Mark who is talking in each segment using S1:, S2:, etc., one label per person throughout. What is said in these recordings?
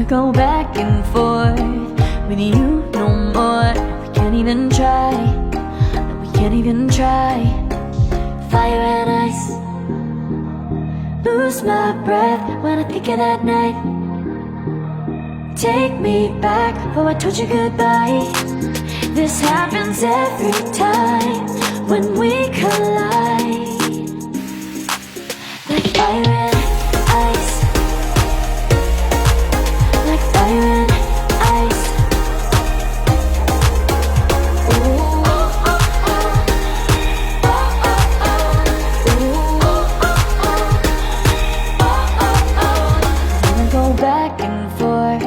S1: go back and forth with you no more. We can't even try, no, we can't even try. Fire and ice, lose my breath when I think of that night. Take me back, oh I told you goodbye. This happens every time when we collide. Like fire and ice, like fire and ice. Ooh. Wanna go back and forth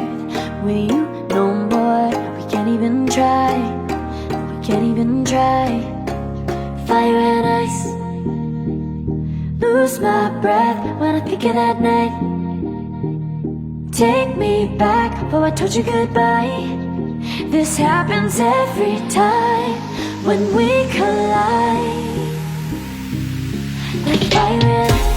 S1: with you no more. We can't even try, we can't even try. Fire and ice, lose my breath when I think of that night. Take me back, oh I told you goodbye. This happens every time when we collide. Like fire and